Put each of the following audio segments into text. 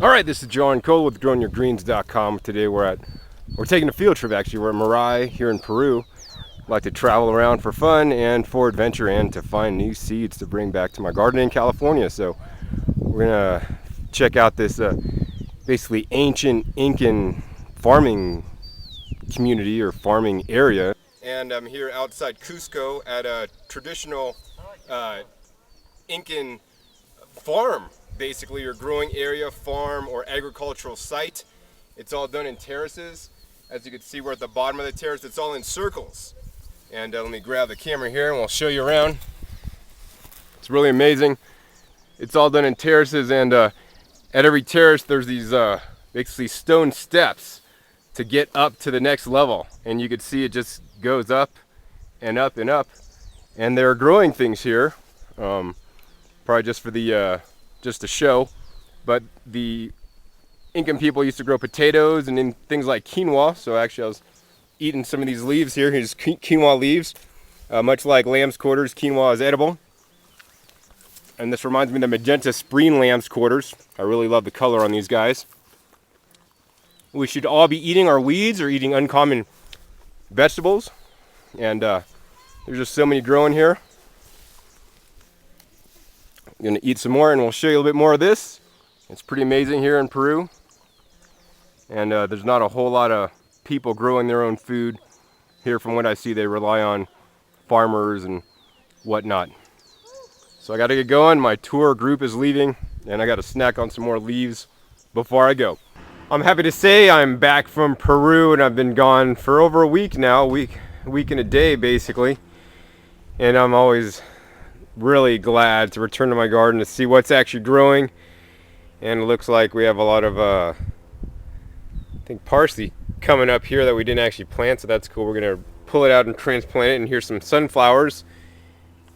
All right, this is John Cole with growingyourgreens.com. Today we're taking a field trip. Actually, we're at Marai here in Peru. I like to travel around for fun and for adventure and to find new seeds to bring back to my garden in California. So we're gonna check out this basically ancient Incan farming community or farming area. And I'm here outside Cusco at a traditional Incan farm, basically your growing area, farm, or agricultural site. It's all done in terraces. As you can see, we're at the bottom of the terrace. It's all in circles. And let me grab the camera here and we'll show you around. It's really amazing. It's all done in terraces, and at every terrace there's these basically stone steps to get up to the next level. And you can see it just goes up and up and up. And they're growing things here. Probably just for the just to show, but the Incan people used to grow potatoes and then things like quinoa. So actually I was eating some of these leaves here. Here's quinoa leaves. Much like lamb's quarters, quinoa is edible. And this reminds me of the magenta spring lamb's quarters. I really love the color on these guys. We should all be eating our weeds or eating uncommon vegetables. And there's just so many growing here. I'm going to eat some more and we'll show you a little bit more of this. It's pretty amazing here in Peru. And there's not a whole lot of people growing their own food here. From what I see, they rely on farmers and whatnot. So I got to get going. My tour group is leaving and I got to snack on some more leaves before I go. I'm happy to say I'm back from Peru, and I've been gone for over a week now, week and a day basically. And I'm always really glad to return to my garden to see what's actually growing. And it looks like we have a lot of I think parsley coming up here that we didn't actually plant, so that's cool. We're gonna pull it out and transplant it. And here's some sunflowers.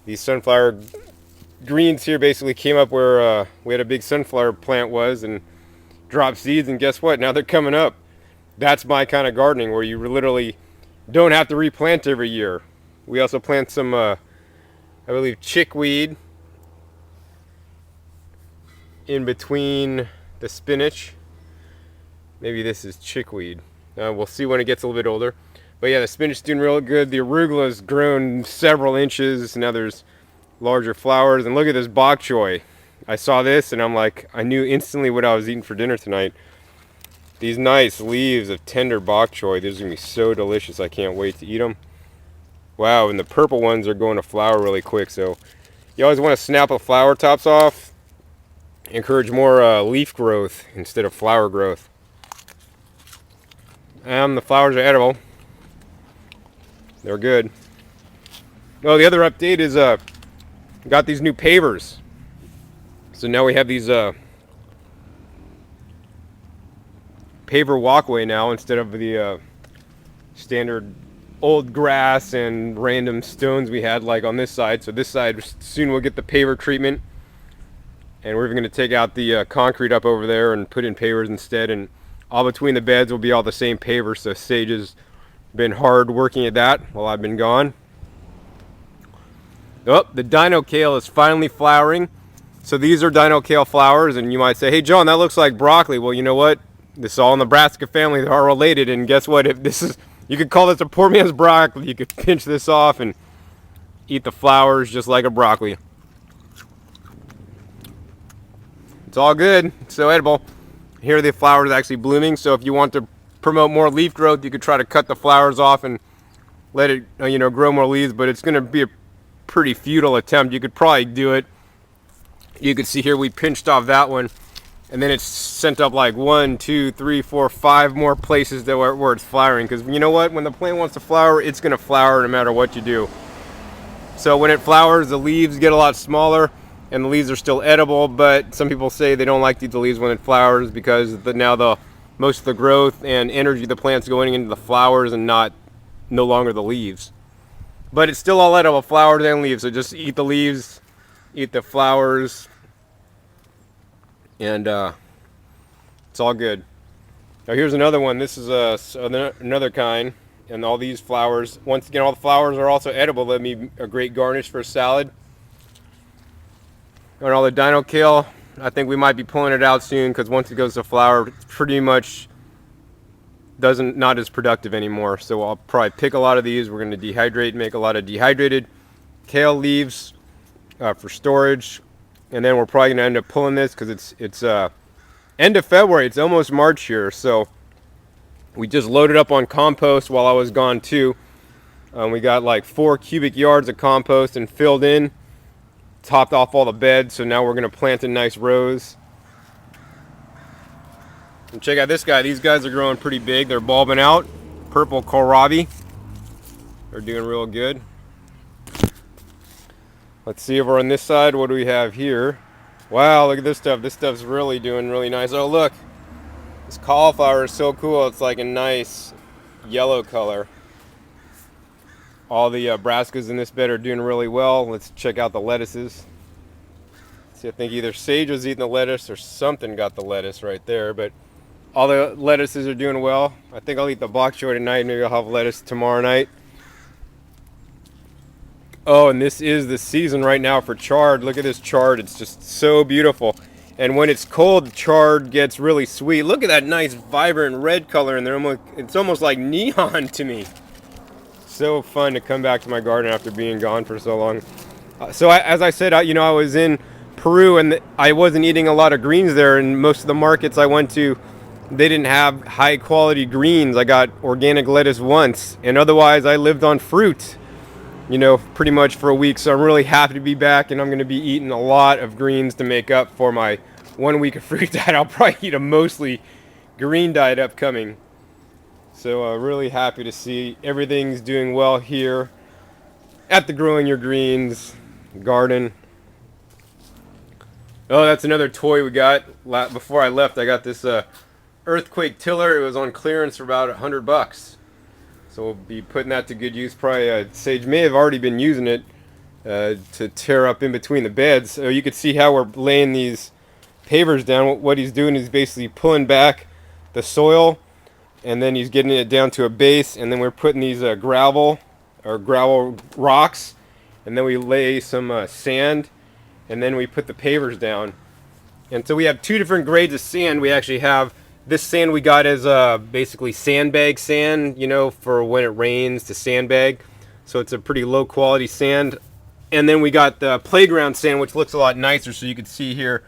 These sunflower greens here basically came up where we had a big sunflower plant was and dropped seeds, and guess what, now they're coming up. That's my kind of gardening, where you literally don't have to replant every year. We also plant some I believe chickweed in between the spinach. Maybe this is chickweed. We'll see when it gets a little bit older. But yeah, the spinach is doing real good. The arugula's grown several inches. Now there's larger flowers. And look at this bok choy. I saw this and I'm like, I knew instantly what I was eating for dinner tonight. These nice leaves of tender bok choy. These are going to be so delicious. I can't wait to eat them. Wow, and the purple ones are going to flower really quick, so you always want to snap the flower tops off. Encourage more leaf growth instead of flower growth. The flowers are edible. They're good. Oh, the other update is got these new pavers. So now we have these paver walkway now instead of the standard old grass and random stones we had like on this side. So this side soon we'll get the paver treatment, and we're even going to take out the concrete up over there and put in pavers instead, and all between the beds will be all the same paver. So Sage has been hard working at that while I've been gone. Oh, the dino kale is finally flowering. So these are dino kale flowers, and you might say, hey John, that looks like broccoli. Well, you know what, this is all Nebraska family. They are related, and guess what, if this is, you could call this a poor man's broccoli. You could pinch this off and eat the flowers just like a broccoli. It's all good. It's so edible. Here the flowers actually blooming. So if you want to promote more leaf growth, you could try to cut the flowers off and let it grow more leaves. But it's going to be a pretty futile attempt. You could probably do it. You could see here we pinched off that one. And then it's sent up like 1, 2, 3, 4, 5 more places that where it's flowering. Because you know what? When the plant wants to flower, it's going to flower no matter what you do. So when it flowers, the leaves get a lot smaller. And the leaves are still edible. But some people say they don't like to eat the leaves when it flowers, because now most of the growth and energy of the plant's going into the flowers and no longer the leaves. But it's still all edible, flowers and leaves. So just eat the leaves, eat the flowers. And it's all good. Now here's another one. This is another kind, and all these flowers, once again, all the flowers are also edible. That'd be a great garnish for a salad. And all the dino kale I think we might be pulling it out soon because once it goes to flower, it's pretty much not as productive anymore. So I'll probably pick a lot of these. We're going to dehydrate, make a lot of dehydrated kale leaves for storage, and then we're probably going to end up pulling this because it's end of February. It's almost March here, so we just loaded up on compost while I was gone too. We got like 4 cubic yards of compost and filled in, topped off all the beds, so now we're going to plant in nice rows. And check out this guy. These guys are growing pretty big. They're bulbing out. Purple kohlrabi. They're doing real good. Let's see over on this side. What do we have here? Wow, look at this stuff. This stuff's really doing really nice. Oh, look. This cauliflower is so cool. It's like a nice yellow color. All the brassicas in this bed are doing really well. Let's check out the lettuces. See, I think either Sage was eating the lettuce or something got the lettuce right there, but all the lettuces are doing well. I think I'll eat the bok choy tonight. Maybe I'll have lettuce tomorrow night. Oh, and this is the season right now for chard. Look at this chard. It's just so beautiful. And when it's cold, chard gets really sweet. Look at that nice vibrant red color, and it's almost like neon to me. So fun to come back to my garden after being gone for so long. As I said, I was in Peru, and I wasn't eating a lot of greens there, and most of the markets I went to, they didn't have high quality greens. I got organic lettuce once, and otherwise I lived on fruit, pretty much for a week. So I'm really happy to be back, and I'm going to be eating a lot of greens to make up for my 1 week of fruit diet. I'll probably eat a mostly green diet upcoming. So really happy to see everything's doing well here at the Growing Your Greens garden. Oh, that's another toy we got. Before I left, I got this earthquake tiller. It was on clearance for about $100. So we'll be putting that to good use. Probably Sage may have already been using it to tear up in between the beds. So you can see how we're laying these pavers down. What he's doing is basically pulling back the soil, and then he's getting it down to a base, and then we're putting these gravel rocks, and then we lay some sand, and then we put the pavers down. And so we have 2 different grades of sand. We actually have this sand we got as basically sandbag sand, for when it rains to sandbag. So it's a pretty low quality sand. And then we got the playground sand, which looks a lot nicer. So you can see here,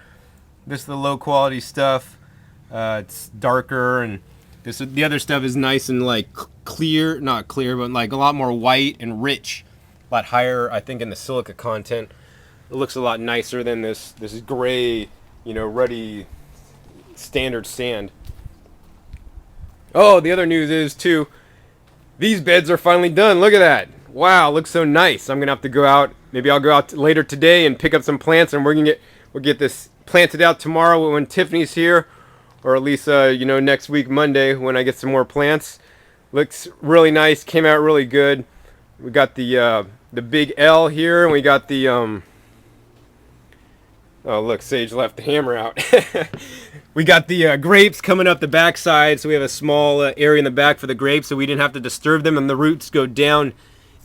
this is the low quality stuff. It's darker, and the other stuff is nice and like clear, not clear, but like a lot more white and rich, a lot higher, I think, in the silica content. It looks a lot nicer than this gray, ruddy standard sand. Oh, the other news is too, these beds are finally done. Look at that. Wow, looks so nice. I'm gonna have to go out. Maybe I'll go out later today and pick up some plants, and we'll get this planted out tomorrow when Tiffany's here, or at least next week Monday when I get some more plants. Looks really nice. Came out really good. We got the big L here, and we got the oh look, Sage left the hammer out. We got the grapes coming up the back side, so we have a small area in the back for the grapes, so we didn't have to disturb them, and the roots go down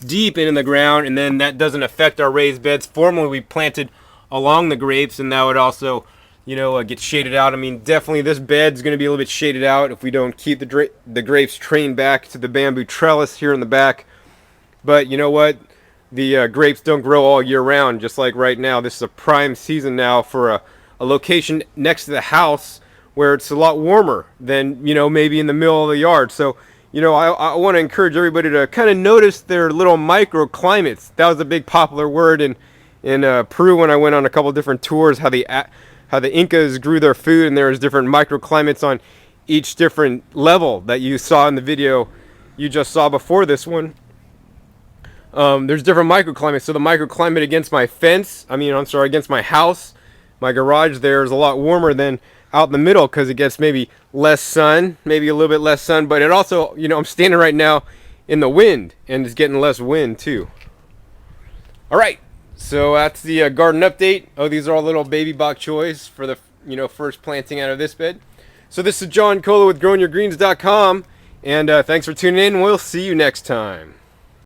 deep into the ground, and then that doesn't affect our raised beds. Formerly we planted along the grapes, and that would also get shaded out. I mean, definitely this bed's going to be a little bit shaded out if we don't keep the grapes trained back to the bamboo trellis here in the back. But you know what? The grapes don't grow all year round, just like right now. This is a prime season now for a location next to the house where it's a lot warmer than, maybe in the middle of the yard. So, I want to encourage everybody to kind of notice their little microclimates. That was a big popular word in Peru when I went on a couple different tours, how the Incas grew their food, and there was different microclimates on each different level that you saw in the video you just saw before this one. There's different microclimates. So the microclimate against my against my house, my garage there is a lot warmer than out in the middle because it gets maybe less sun, maybe a little bit less sun, but it also, I'm standing right now in the wind, and it's getting less wind too. All right, so that's the garden update. Oh, these are all little baby bok choys for the, first planting out of this bed. So this is John Cola with GrowingYourGreens.com, and thanks for tuning in. We'll see you next time.